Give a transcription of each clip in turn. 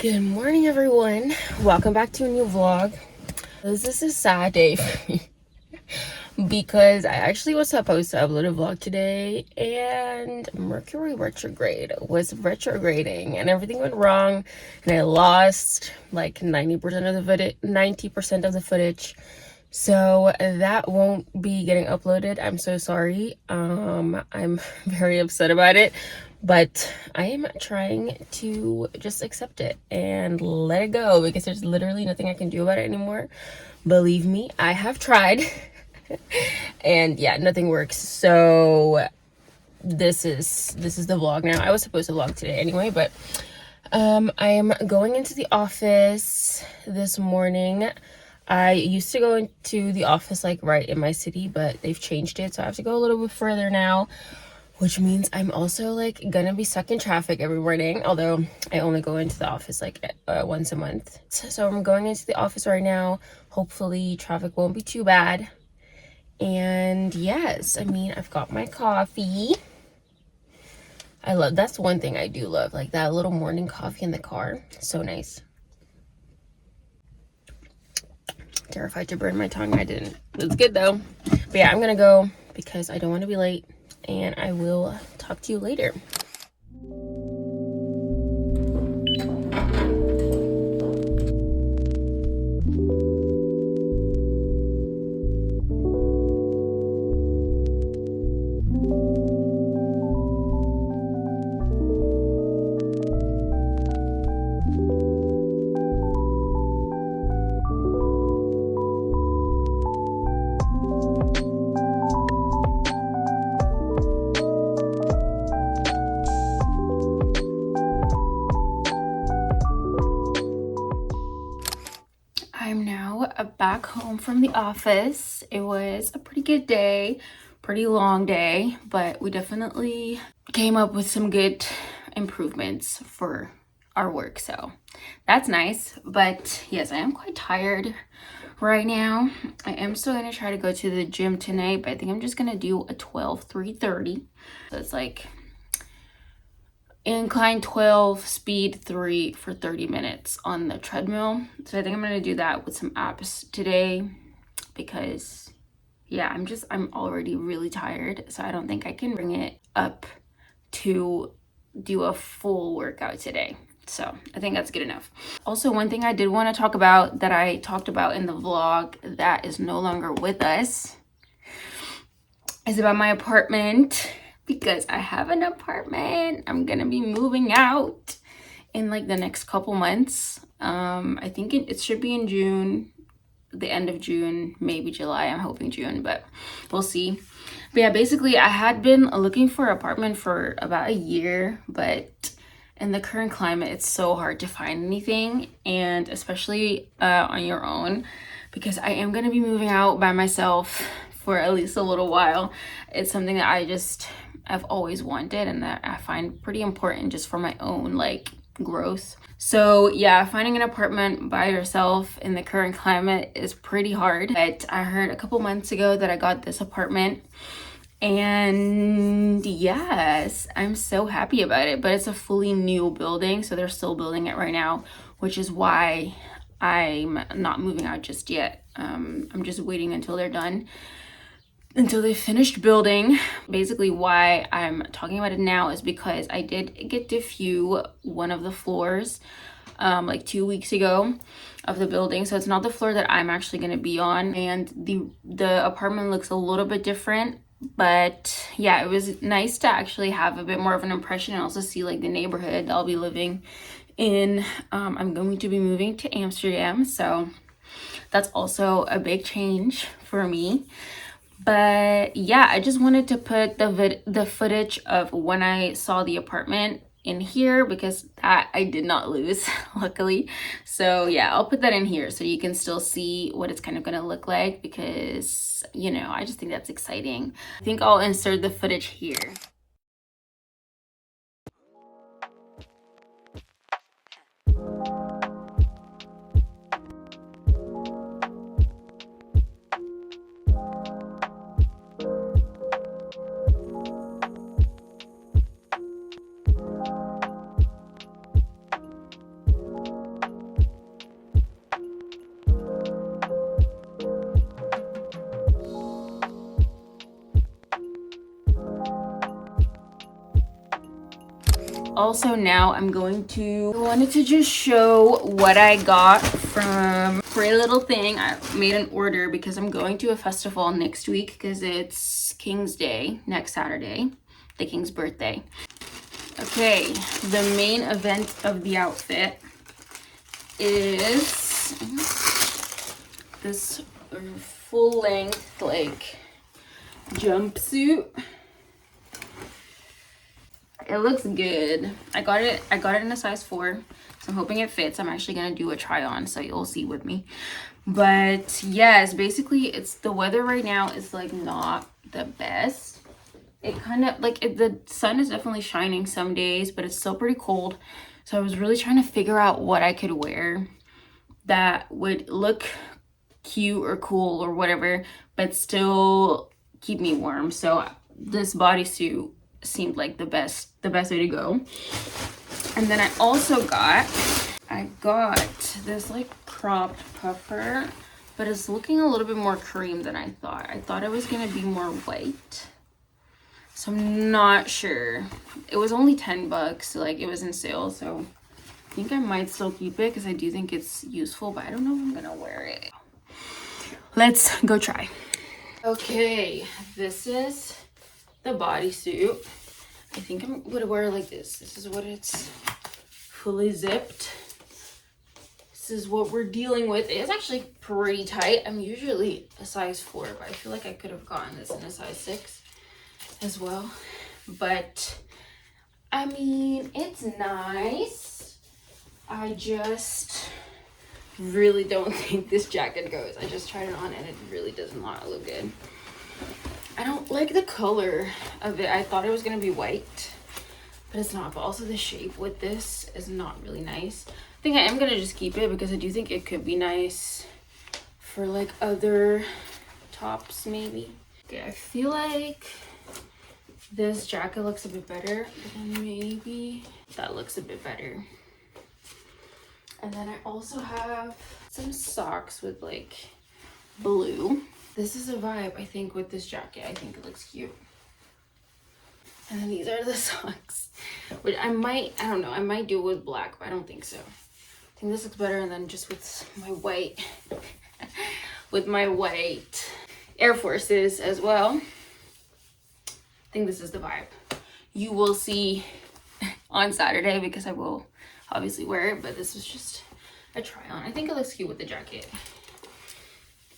Good morning, everyone. Welcome back to a new vlog. This is a sad day for me because I actually was supposed to upload a vlog today and Mercury retrograde was retrograding and everything went wrong and I lost like 90% of the footage. So that won't be getting uploaded. I'm so sorry. I'm very upset about it, but I am trying to just accept it and let it go because there's literally nothing I can do about it anymore. Believe me, I have tried and yeah, nothing works. So this is the vlog now. I was supposed to vlog today anyway, but I am going into the office this morning. I used to go into the office like right in my city, but they've changed it, so I have to go a little bit further now, which means I'm also like gonna be stuck in traffic every morning, although I only go into the office like once a month. So I'm going into the office right now. Hopefully traffic won't be too bad. And yes, I mean, I've got my coffee. That's one thing I do love, like that little morning coffee in the car. So nice. Terrified to burn my tongue. I didn't. It's good though. But yeah, I'm gonna go because I don't want to be late, and I will talk to you later. I'm now back home from the office. It was a pretty good day, pretty long day, but we definitely came up with some good improvements for our work, so that's nice. But yes, I am quite tired right now. I am still gonna try to go to the gym tonight, but I think I'm just gonna do a 3:30. So it's like incline 12, speed 3 for 30 minutes on the treadmill. So I think I'm gonna do that with some abs today because yeah, I'm already really tired, so I don't think I can bring it up to do a full workout today. So I think that's good enough. Also, one thing I did want to talk about that I talked about in the vlog that is no longer with us is about my apartment. Because I have an apartment. I'm gonna be moving out in like the next couple months. I think it should be in June, the end of June, maybe July. I'm hoping June, but we'll see. But yeah, basically I had been looking for an apartment for about a year, but in the current climate, it's so hard to find anything, and especially on your own, because I am gonna be moving out by myself for at least a little while. It's something that I've always wanted and that I find pretty important just for my own like growth. So yeah, finding an apartment by yourself in the current climate is pretty hard. But I heard a couple months ago that I got this apartment, and yes, I'm so happy about it. But it's a fully new building, so they're still building it right now, which is why I'm not moving out just yet. I'm just waiting until they're done, until they finished building. Basically why I'm talking about it now is because I did get to view one of the floors like 2 weeks ago of the building. So it's not the floor that I'm actually going to be on, and the apartment looks a little bit different. But yeah, it was nice to actually have a bit more of an impression and also see like the neighborhood I'll be living in. I'm going to be moving to Amsterdam, so that's also a big change for me. But yeah, I just wanted to put the footage of when I saw the apartment in here because that I did not lose, luckily. So yeah, I'll put that in here so you can still see what it's kind of gonna look like because, you know, I just think that's exciting. I think I'll insert the footage here. Also now I wanted to just show what I got from Pretty Little Thing. I made an order because I'm going to a festival next week because it's Kingsday next Saturday, the king's birthday. Okay, the main event of the outfit is this full length like jumpsuit. It looks good. I got it in a size 4, so I'm hoping it fits. I'm actually gonna do a try on, so you'll see with me. But yes, basically it's the weather right now is like not the best. It kind of like the sun is definitely shining some days, but it's still pretty cold. So I was really trying to figure out what I could wear that would look cute or cool or whatever, but still keep me warm. So this bodysuit seemed like the best way to go. And then I got this like cropped puffer, but it's looking a little bit more cream than I thought. I thought it was gonna be more white, so I'm not sure. It was only 10 bucks, like it was in sale, so I think I might still keep it because I do think it's useful, but I don't know if I'm gonna wear it. Let's go try. Okay, this is the bodysuit. I think I'm gonna wear it like this. This is what it's fully zipped. This is what we're dealing with. It's actually pretty tight. I'm usually a size 4, but I feel like I could have gotten this in a size 6 as well. But I mean, it's nice. I just really don't think this jacket goes. I just tried it on and it really does not look good. I don't like the color of it. I thought it was gonna be white, but it's not. But also the shape with this is not really nice. I think I am gonna just keep it because I do think it could be nice for like other tops maybe. Okay, I feel like this jacket looks a bit better, but then maybe that looks a bit better. And then I also have some socks with like blue. This is a vibe, I think, with this jacket. I think it looks cute. And then these are the socks, which I don't know, I might do it with black, but I don't think so. I think this looks better, and then just with my white, with my white Air Forces as well. I think this is the vibe. You will see on Saturday because I will obviously wear it, but this was just a try on. I think it looks cute with the jacket.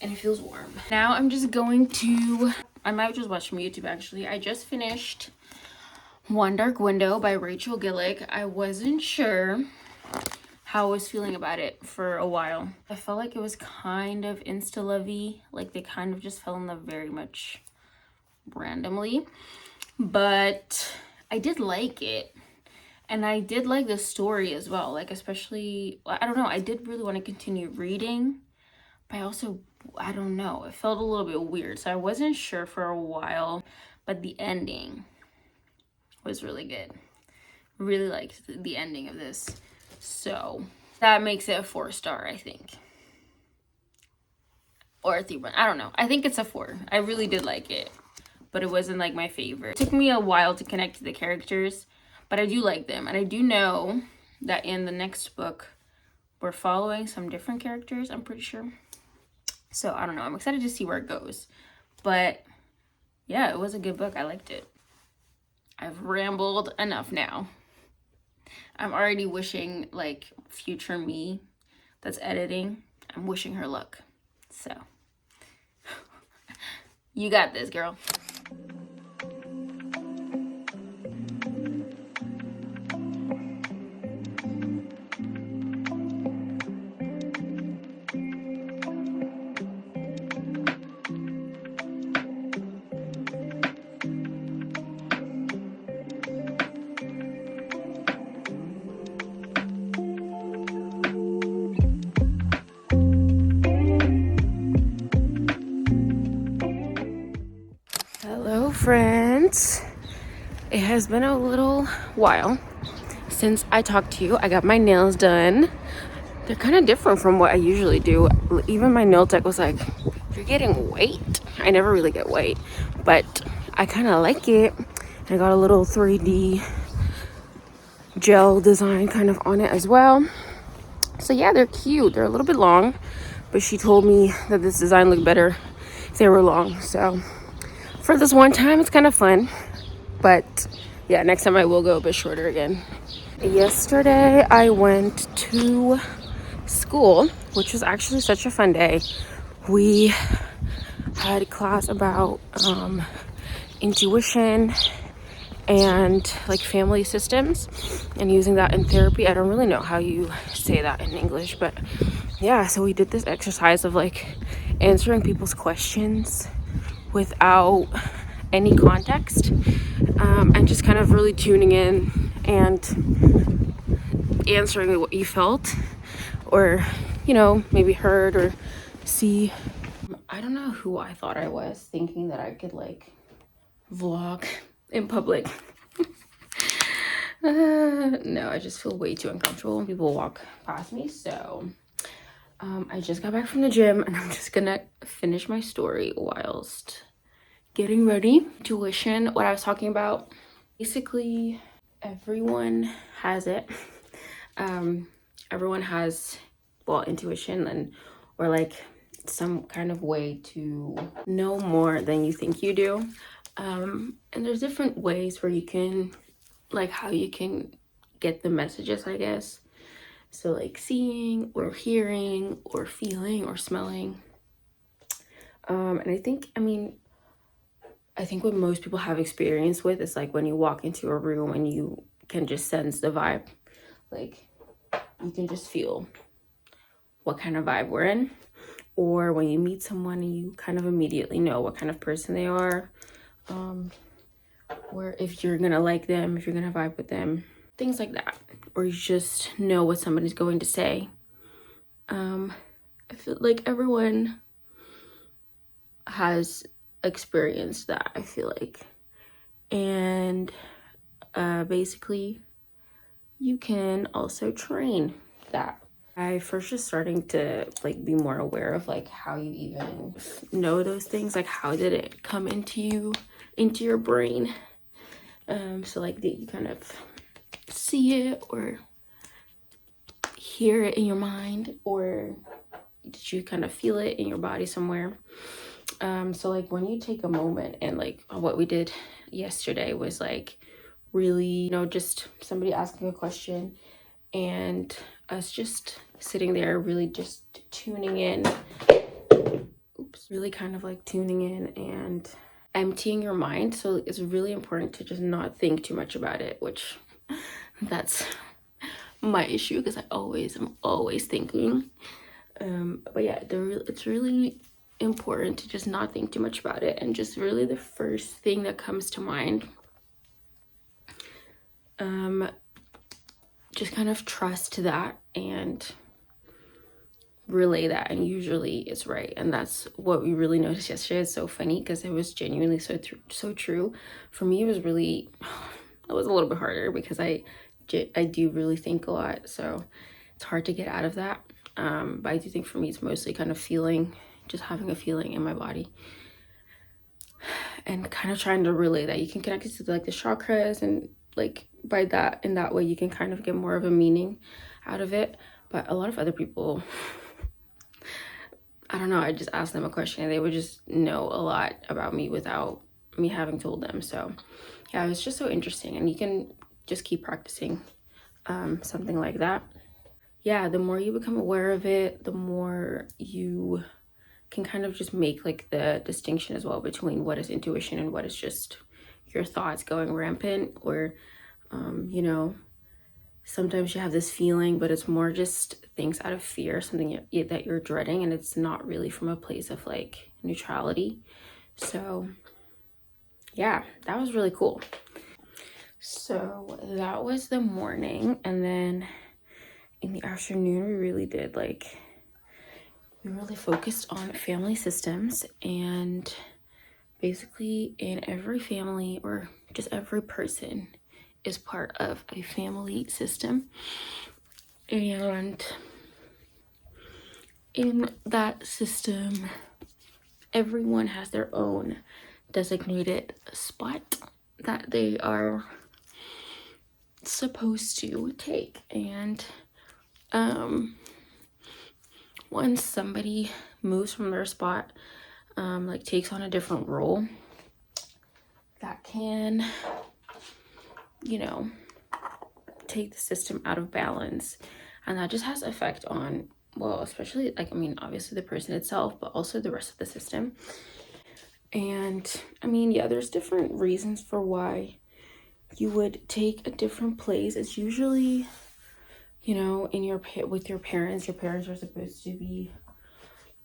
And it feels warm. Now I'm just going to, I might just watch from YouTube actually. I just finished One Dark Window by Rachel Gillick. I wasn't sure how I was feeling about it for a while. I felt like it was kind of insta-lovey, like they kind of just fell in love very much randomly. But I did like it. And I did like the story as well, like especially, I don't know, I did really want to continue reading, but I don't know, it felt a little bit weird, so I wasn't sure for a while, but the ending was really good. Really liked the ending of this, so that makes it a 4-star, I think, or a 3. I don't know, I think it's a 4. I really did like it, but it wasn't like my favorite. It took me a while to connect to the characters, but I do like them, and I do know that in the next book we're following some different characters, I'm pretty sure. So I don't know, I'm excited to see where it goes. But yeah, it was a good book. I liked it. I've rambled enough now. I'm already wishing like future me that's editing, I'm wishing her luck. So You got this, girl. Hello, friends. It has been a little while since I talked to you. I got my nails done. They're kind of different from what I usually do. Even my nail tech was like, you're getting white. I never really get white, but I kind of like it. I got a little 3D gel design kind of on it as well. So yeah, they're cute. They're a little bit long, but she told me that this design looked better if they were long. So for this one time, it's kind of fun. But yeah, next time I will go a bit shorter again. Yesterday, I went to school, which was actually such a fun day. We had class about intuition and like family systems and using that in therapy. I don't really know how you say that in English, but yeah, so we did this exercise of like answering people's questions without any context, and just kind of really tuning in and answering what you felt or, you know, maybe heard or see. I don't know who I thought I was, thinking that I could like vlog in public. No, I just feel way too uncomfortable when people walk past me. So I just got back from the gym and I'm just gonna finish my story whilst getting ready. Tuition, what I was talking about. Basically, everyone has it. Everyone has, well, intuition and or like some kind of way to know more than you think you do. And there's different ways where you can, like how you can get the messages, I guess. So like seeing or hearing or feeling or smelling. And I think what most people have experience with is like when you walk into a room and you can just sense the vibe. Like you can just feel what kind of vibe we're in. Or when you meet someone and you kind of immediately know what kind of person they are. Or if you're gonna like them, if you're gonna vibe with them, things like that. Or you just know what somebody's going to say. I feel like everyone has experienced that, I feel like. And basically you can also train that. I first just starting to like be more aware of like how you even know those things, like how did it come into you, into your brain. So like did you kind of see it or hear it in your mind, or did you kind of feel it in your body somewhere? So like when you take a moment, and like what we did yesterday was like really, you know, just somebody asking a question and us just sitting there really just tuning in. Oops. Really kind of like tuning in and emptying your mind. So it's really important to just not think too much about it, which that's my issue because I'm always thinking. But yeah, it's really important to just not think too much about it and just really the first thing that comes to mind, just kind of trust that and relay that, and usually it's right. And that's what we really noticed yesterday. It's so funny because it was genuinely so true. For me, it was really, it was a little bit harder because I do really think a lot, so it's hard to get out of that. But I do think for me it's mostly kind of feeling, just having a feeling in my body and kind of trying to relay that. You can connect it to like the chakras, and like by that, in that way you can kind of get more of a meaning out of it. But a lot of other people, I don't know, I just asked them a question and they would just know a lot about me without me having told them. So yeah, it was just so interesting, and you can just keep practicing something like that. Yeah, the more you become aware of it, the more you can kind of just make like the distinction as well between what is intuition and what is just your thoughts going rampant, or you know, sometimes you have this feeling but it's more just things out of fear, something that you're dreading, and it's not really from a place of like neutrality. So yeah, that was really cool. So that was the morning, and then in the afternoon we really focused on family systems. And basically in every family, or just every person, is part of a family system, and in that system everyone has their own designated spot that they are supposed to take. And once somebody moves from their spot, like takes on a different role, that can, you know, take the system out of balance, and that just has effect on, well, especially like, I mean, obviously the person itself, but also the rest of the system. And I mean, yeah, there's different reasons for why you would take a different place. It's usually, you know, in with your parents are supposed to be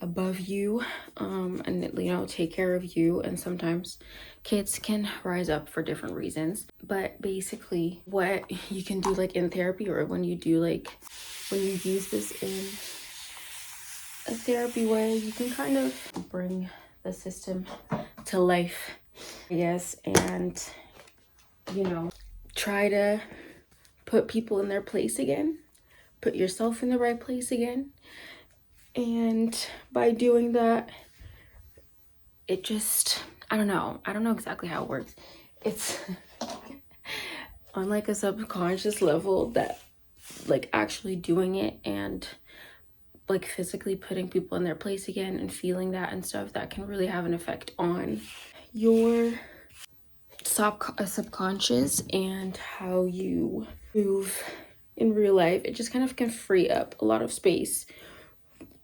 above you, and you know, take care of you. And sometimes kids can rise up for different reasons, but basically what you can do like in therapy, or when you use this in a therapy way, you can kind of bring the system to life, I guess, and, you know, try to put people in their place again, put yourself in the right place again. And by doing that, it just, I don't know exactly how it works. It's on like a subconscious level, that like actually doing it and like physically putting people in their place again and feeling that and stuff, that can really have an effect on your subconscious and how you move in real life. It just kind of can free up a lot of space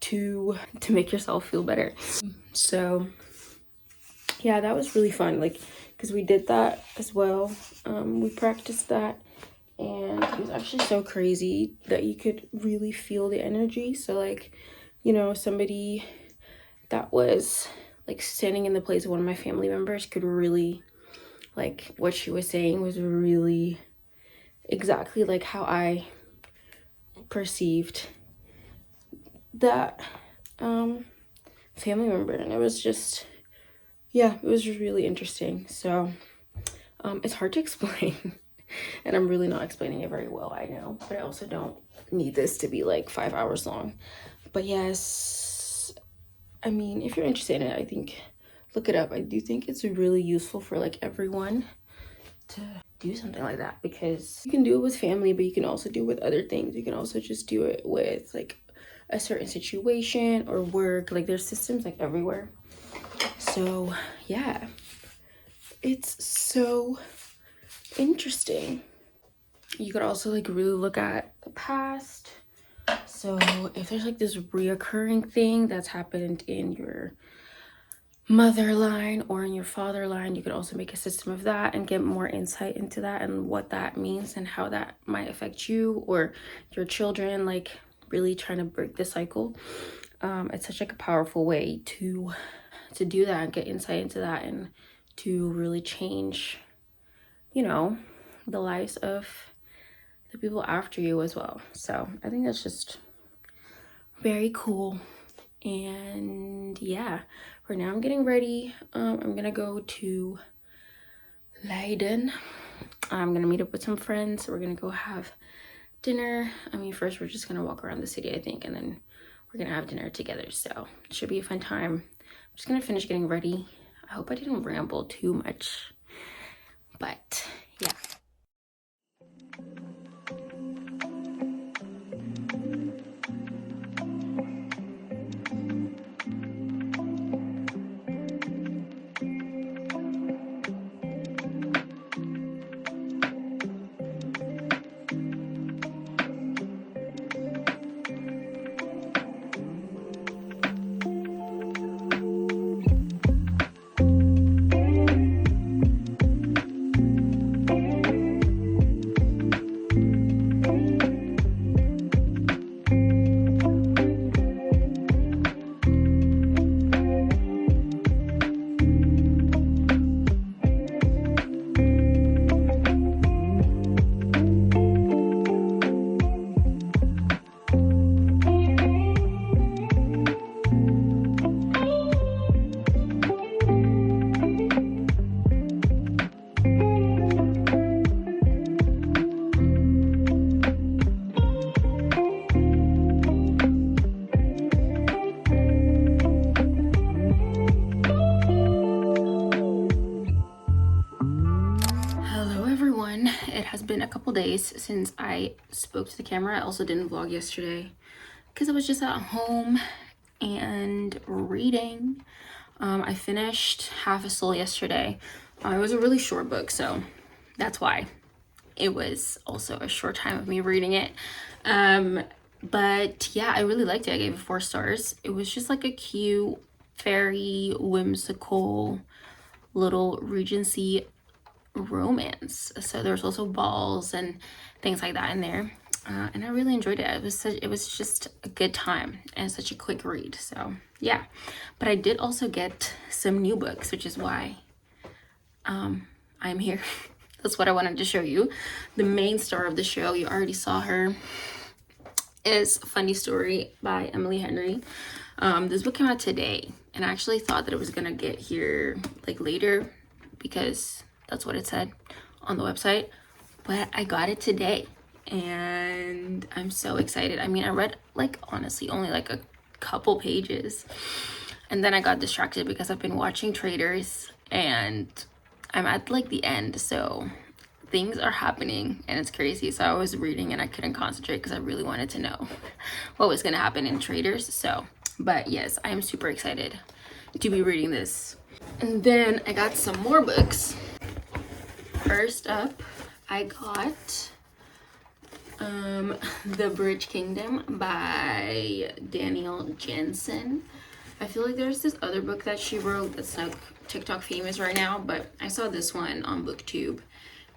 to make yourself feel better. So yeah, that was really fun, like, because we did that as well. We practiced that, and it was actually so crazy that you could really feel the energy. So like, you know, somebody that was like standing in the place of one of my family members could really, like, what she was saying was really exactly like how I perceived that family member. And it was just, yeah, it was just really interesting. So it's hard to explain and I'm really not explaining it very well, I know, but I also don't need this to be like 5 hours long. But yes, I mean, if you're interested in it, I think look it up. I do think it's really useful for like everyone to do something like that, because you can do it with family, but you can also do it with other things. You can also just do it with like a certain situation or work. Like there's systems like everywhere. So yeah, it's so interesting. You could also like really look at the past. So if there's like this reoccurring thing that's happened in your mother line or in your father line, you could also make a system of that and get more insight into that and what that means and how that might affect you or your children, like really trying to break the cycle. It's such like a powerful way to do that and get insight into that, and to really change, you know, the lives of the people after you as well. So I think that's just very cool. And yeah, right now I'm getting ready. I'm gonna go to Leiden. I'm gonna meet up with some friends. We're gonna go have dinner. I mean, first we're just gonna walk around the city, I think, and then we're gonna have dinner together. So it should be a fun time. I'm just gonna finish getting ready. I hope I didn't ramble too much, but yeah. days since I spoke to the camera. I also didn't vlog yesterday because I was just at home and reading. I finished Half a Soul yesterday. It was a really short book, so that's why it was also a short time of me reading it. But yeah, I really liked it. I gave it 4 stars. It was just like a cute, very whimsical little Regency romance. So there was also balls and things like that in there. And I really enjoyed it. It was just a good time and such a quick read. So yeah, but I did also get some new books, which is why I'm here. That's what I wanted to show you. The main star of the show, you already saw her, is Funny Story by Emily Henry. This book came out today, and I actually thought that it was gonna get here like later because that's what it said on the website, but I got it today and I'm so excited. I mean, I read like honestly only like a couple pages and then I got distracted because I've been watching Traders and I'm at like the end, so things are happening and it's crazy. So I was reading and I couldn't concentrate because I really wanted to know what was gonna happen in Traders. So, but yes, I am super excited to be reading this. And then I got some more books. First up, I got The Bridge Kingdom by Danielle Jensen. I feel like there's this other book that she wrote that's like TikTok famous right now, but I saw this one on BookTube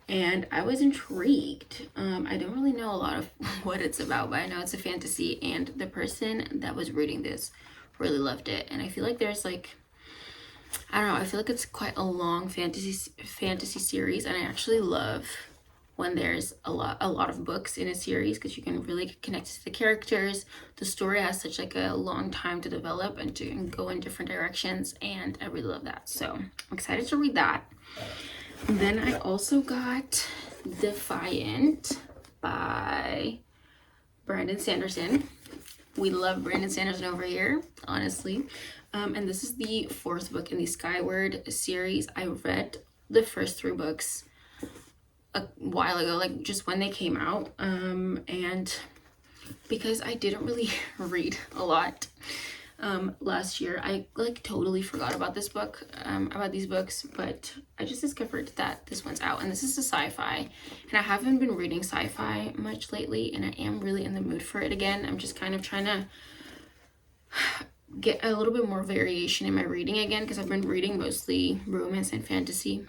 and I was intrigued. I don't really know a lot of what it's about, but I know it's a fantasy, and the person that was reading this really loved it. And I feel like there's like, I don't know, I feel like it's quite a long fantasy series, and I actually love when there's a lot of books in a series because you can really connect to the characters. The story has such like a long time to develop and to go in different directions, and I really love that. So I'm excited to read that. And then I also got Defiant by Brandon Sanderson. We love Brandon Sanderson over here, honestly. And this is the 4th book in the Skyward series. I read the first 3 books a while ago, like just when they came out. And because I didn't really read a lot last year, I like totally forgot about this book, about these books, but I just discovered that this one's out, and this is a sci-fi, and I haven't been reading sci-fi much lately, and I am really in the mood for it again. I'm just kind of trying to get a little bit more variation in my reading again because I've been reading mostly romance and fantasy.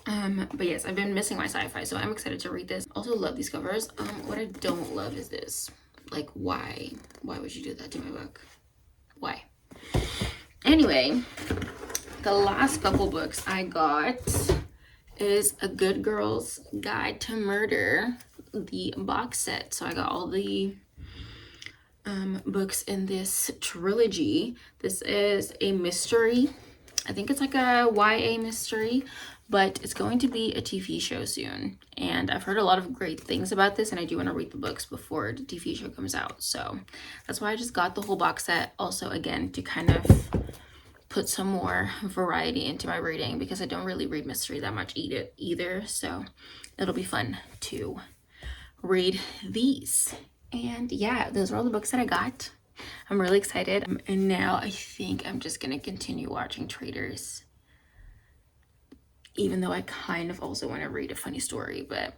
But yes, I've been missing my sci-fi, so I'm excited to read this. Also love these covers. What I don't love is this. Like, why would you do that to my book? Why? Anyway, the last couple books I got is A Good Girl's Guide to Murder, the box set. So I got all the books in this trilogy. This is a mystery. I think it's like a YA mystery, but it's going to be a TV show soon. And I've heard a lot of great things about this, and I do want to read the books before the TV show comes out. So that's why I just got the whole box set. Also, again, to kind of put some more variety into my reading because I don't really read mystery that much either. So it'll be fun to read these. And yeah, those are all the books that I got. I'm really excited. And now I think I'm just gonna continue watching Traders, even though I kind of also want to read A Funny Story, but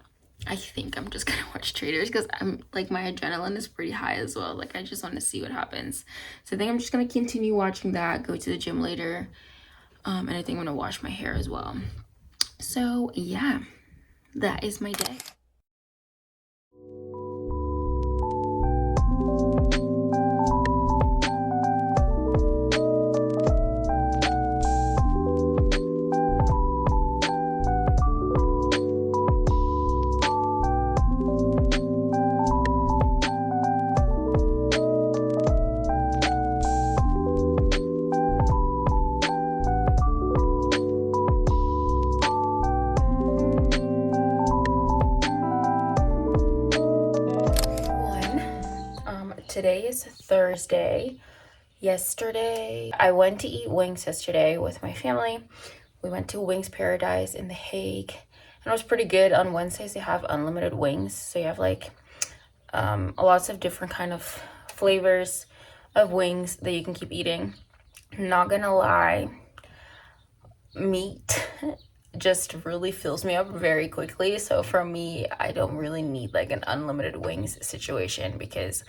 I think I'm just gonna watch Traders because I'm like, my adrenaline is pretty high as well. Like, I just want to see what happens. So I think I'm just gonna continue watching that, go to the gym later, and I think I'm gonna wash my hair as well. So yeah, that is my day. Today is Thursday. Yesterday, I went to eat wings yesterday with my family. We went to Wings Paradise in The Hague, it was pretty good. On Wednesdays they have unlimited wings, so you have like lots of different kind of flavors of wings that you can keep eating. Not gonna lie, meat just really fills me up very quickly. So for me, I don't really need like an unlimited wings situation, because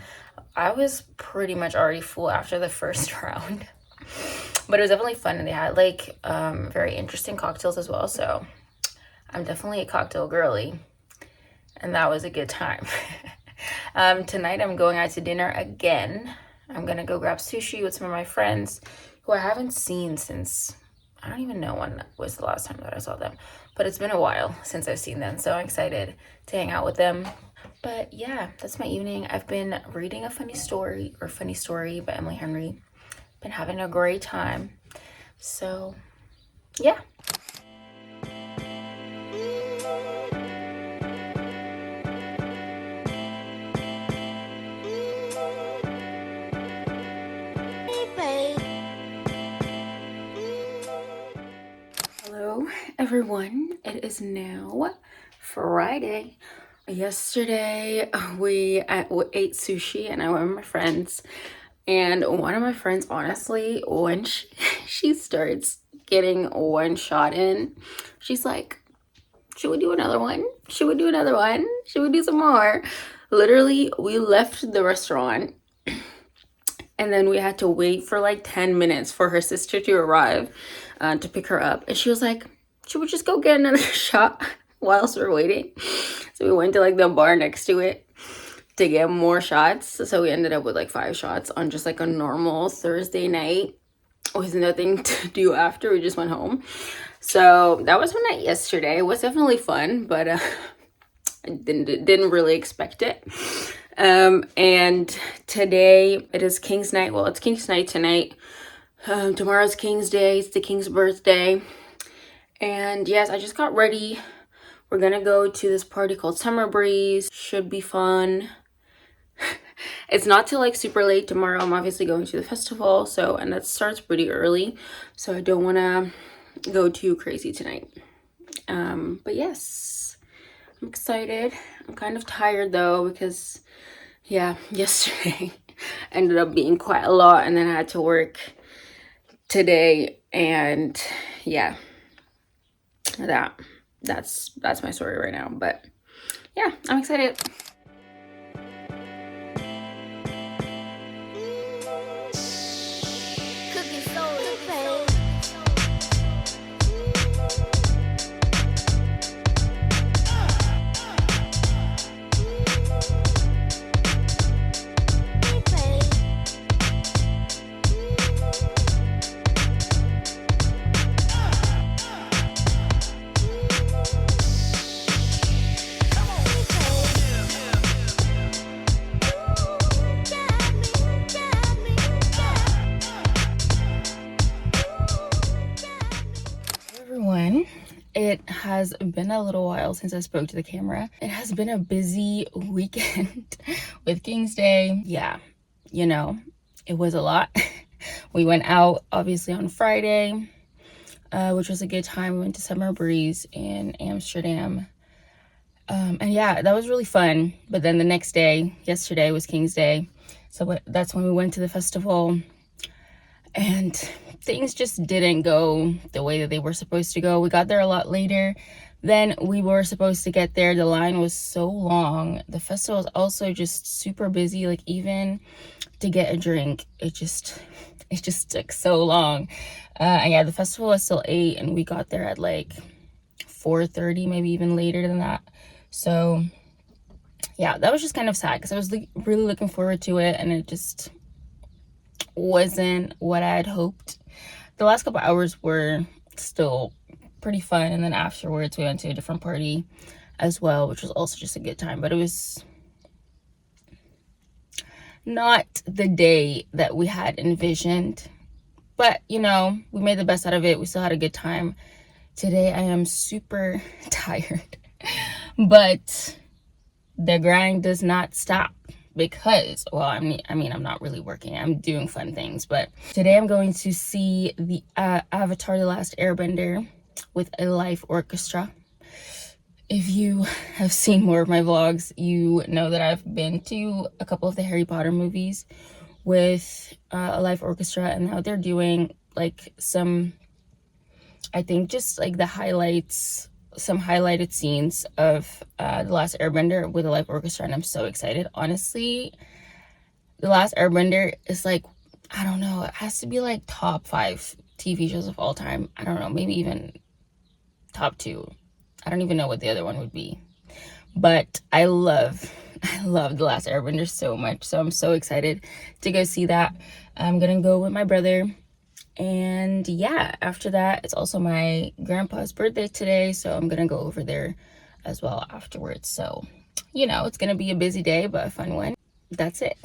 I was pretty much already full after the first round. But it was definitely fun, and they had like very interesting cocktails as well. So I'm definitely a cocktail girly, and that was a good time. Tonight I'm going out to dinner again. I'm gonna go grab sushi with some of my friends who I haven't seen since, I don't even know when was the last time that I saw them, but it's been a while since I've seen them, so I'm excited to hang out with them. But yeah, that's my evening. I've been reading a funny story by Emily Henry. Been having a great time. So yeah. Hello everyone, it is now Friday. Yesterday we ate sushi and I went with my friends, and one of my friends, honestly, when she starts getting one shot in, she's like, should we do another one? Should we do another one? Should we do some more? Literally, we left the restaurant and then we had to wait for like 10 minutes for her sister to arrive to pick her up. And she was like, should we just go get another shot whilst we're waiting? So we went to like the bar next to it to get more shots. So we ended up with like 5 shots on just like a normal Thursday night with nothing to do after. We just went home. So that was my night yesterday. It was definitely fun, but I didn't really expect it. And today it is King's night. Well, it's King's night tonight. Tomorrow's King's Day. It's the King's birthday. And yes, I just got ready. We're gonna go to this party called Summer Breeze. Should be fun. It's not till like super late tomorrow. I'm obviously going to the festival, so, and that starts pretty early, so I don't want to go too crazy tonight. But yes, I'm excited. I'm kind of tired though, because yeah, yesterday ended up being quite a lot, and then I had to work today, and yeah, that's my story right now. But yeah, I'm excited. It has been a little while since I spoke to the camera. It has been a busy weekend with Kingsday. Yeah, you know, it was a lot. We went out obviously on Friday, which was a good time. We went to Summer Breeze in Amsterdam. And yeah, that was really fun. But then the next day, yesterday, was King's Day. So that's when we went to the festival. And things just didn't go the way that they were supposed to go. We got there a lot later than we were supposed to get there. The line was so long. The festival was also just super busy. Like, even to get a drink, it just took so long. And yeah, the festival was still 8, and we got there at like 4:30, maybe even later than that. So yeah, that was just kind of sad, because I was really looking forward to it, and it just wasn't what I had hoped. The last couple hours were still pretty fun, and then afterwards we went to a different party as well, which was also just a good time. But it was not the day that we had envisioned, but you know, we made the best out of it. We still had a good time. Today I am super tired, but the grind does not stop, because, well, I mean, I'm not really working. I'm doing fun things. But today I'm going to see the Avatar: The Last Airbender with a live orchestra. If you have seen more of my vlogs, you know that I've been to a couple of the Harry Potter movies with a live orchestra, and now they're doing like some, I think just like the highlights, some highlighted scenes of The Last Airbender with a live orchestra, and I'm so excited. Honestly, The Last Airbender is like, I don't know, it has to be like top 5 TV shows of all time. I don't know, maybe even top 2. I don't even know what the other one would be. But I love The Last Airbender so much. So I'm so excited to go see that. I'm gonna go with my brother. And yeah, after that, it's also my grandpa's birthday today. So I'm gonna go over there as well afterwards. So, you know, it's gonna be a busy day, but a fun one. That's it.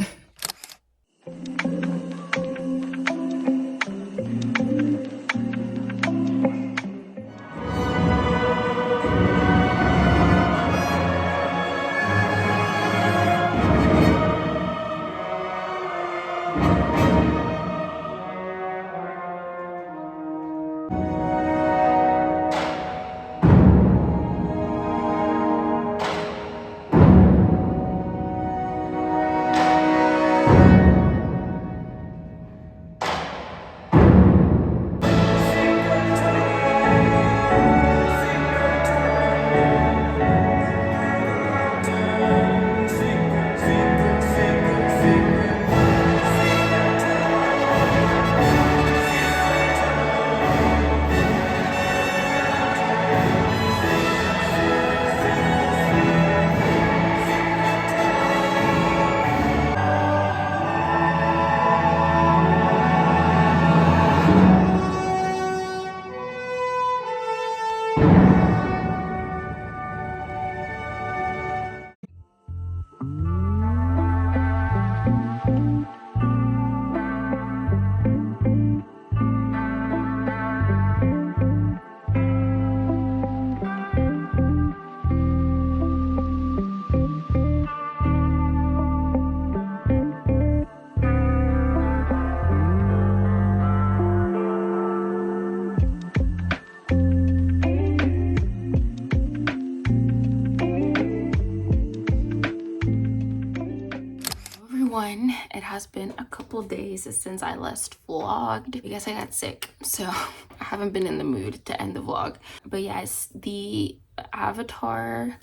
Everyone, it has been a couple of days since I last vlogged. I guess I got sick, so I haven't been in the mood to end the vlog. But yes, the Avatar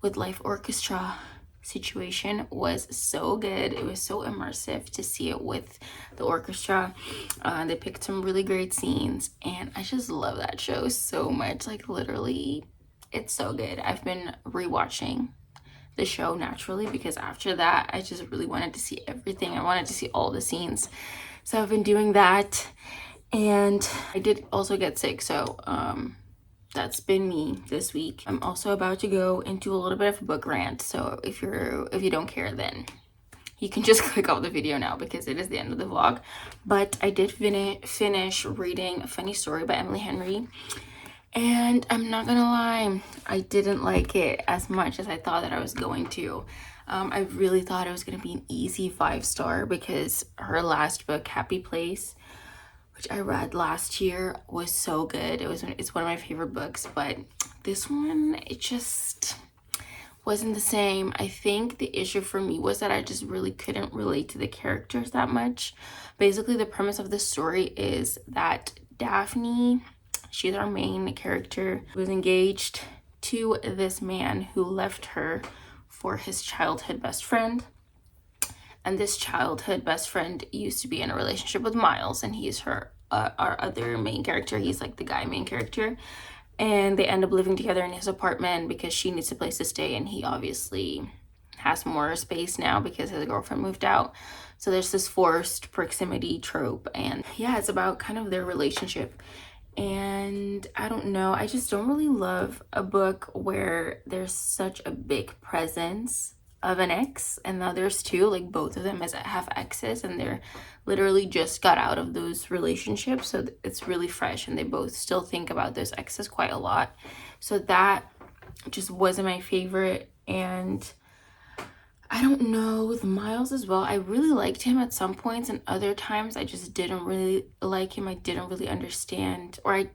with live orchestra situation was so good. It was so immersive to see it with the orchestra. They picked some really great scenes, and I just love that show so much. Like, literally, it's so good. I've been rewatching the show naturally because after that I just really wanted to see everything. I wanted to see all the scenes, so I've been doing that. And I did also get sick, so that's been me this week. I'm also about to go into a little bit of a book rant, so if you don't care, then you can just click off the video now because it is the end of the vlog. But I did finish reading A Funny Story by Emily Henry, and I'm not gonna lie, I didn't like it as much as I thought that I was going to. I really thought it was gonna be an easy 5-star because her last book, Happy Place, which I read last year, was so good. It's one of my favorite books, but this one, it just wasn't the same. I think the issue for me was that I just really couldn't relate to the characters that much. Basically, the premise of the story is that Daphne, she's our main character, was engaged to this man who left her for his childhood best friend. And this childhood best friend used to be in a relationship with Miles, and he's our other main character. He's like the guy main character. And they end up living together in his apartment because she needs a place to stay, and he obviously has more space now because his girlfriend moved out. So there's this forced proximity trope, and yeah, it's about kind of their relationship. And I don't know, I just don't really love a book where there's such a big presence of an ex, and now there's two, like both of them have exes, and they're literally just got out of those relationships, so it's really fresh, and they both still think about those exes quite a lot. So that just wasn't my favorite. And I don't know, with Miles as well, I really liked him at some points, and other times I just didn't really like him. I didn't really understand, I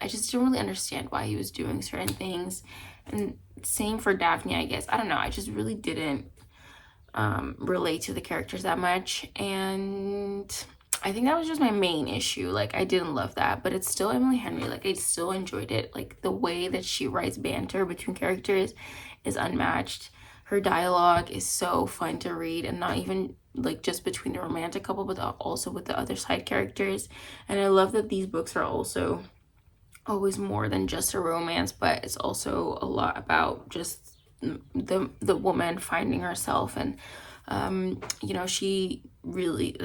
just didn't really understand why he was doing certain things. And same for Daphne, I guess. I don't know, I just really didn't relate to the characters that much, and I think that was just my main issue. Like, I didn't love that, but it's still Emily Henry. Like, I still enjoyed it. Like, the way that she writes banter between characters is unmatched. Her dialogue is so fun to read, and not even like just between the romantic couple, but also with the other side characters. And I love that these books are also always more than just a romance, but it's also a lot about just the woman finding herself. And you know, she really,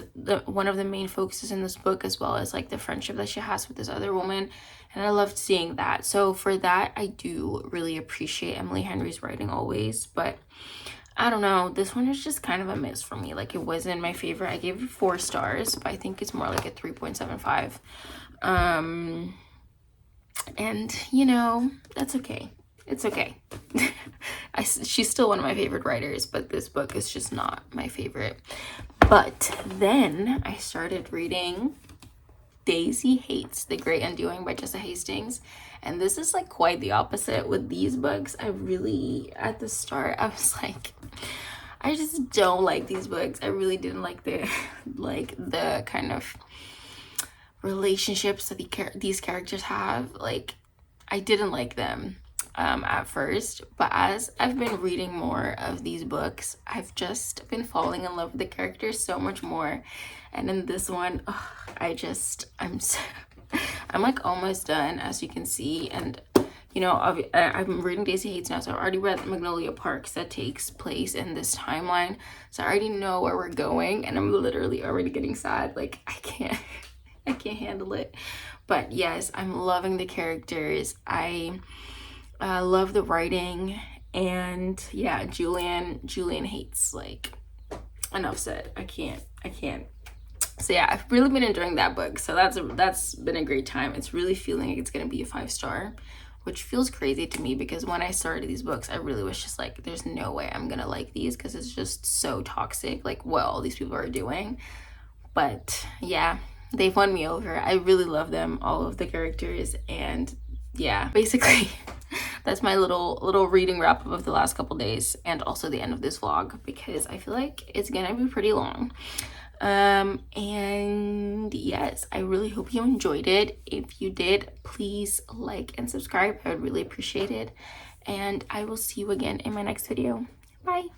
one of the main focuses in this book, as well as like the friendship that she has with this other woman, and I loved seeing that. So for that, I do really appreciate Emily Henry's writing always. But I don't know, this one is just kind of a miss for me. Like, it wasn't my favorite. I gave it 4 stars, but I think it's more like a 3.75. And you know, that's okay. It's okay. She's still one of my favorite writers, but this book is just not my favorite. But then I started reading Daisy Hates The Great Undoing by Jessa Hastings, and this is like quite the opposite with these books. I really, at the start, I was like, I just don't like these books. I really didn't like the kind of relationships that these characters have. Like, I didn't like them at first, but as I've been reading more of these books, I've just been falling in love with the characters so much more. And in this one, I'm like almost done, as you can see. And you know, I'm reading Daisy Hates now, so I already read Magnolia Parks that takes place in this timeline, so I already know where we're going, and I'm literally already getting sad. Like, I can't handle it. But yes, I'm loving the characters. I love the writing, and yeah, Julian hates, like, enough said. I can't. So yeah, I've really been enjoying that book, so that's been a great time. It's really feeling like it's gonna be a 5-star, which feels crazy to me, because when I started these books, I really was just like, there's no way I'm gonna like these, because it's just so toxic, like what all these people are doing. But yeah, they've won me over. I really love them, all of the characters. And yeah, basically that's my little reading wrap up of the last couple days, and also the end of this vlog, because I feel like it's gonna be pretty long. And yes, I really hope you enjoyed it. If you did, please like and subscribe. I would really appreciate it, and I will see you again in my next video. Bye.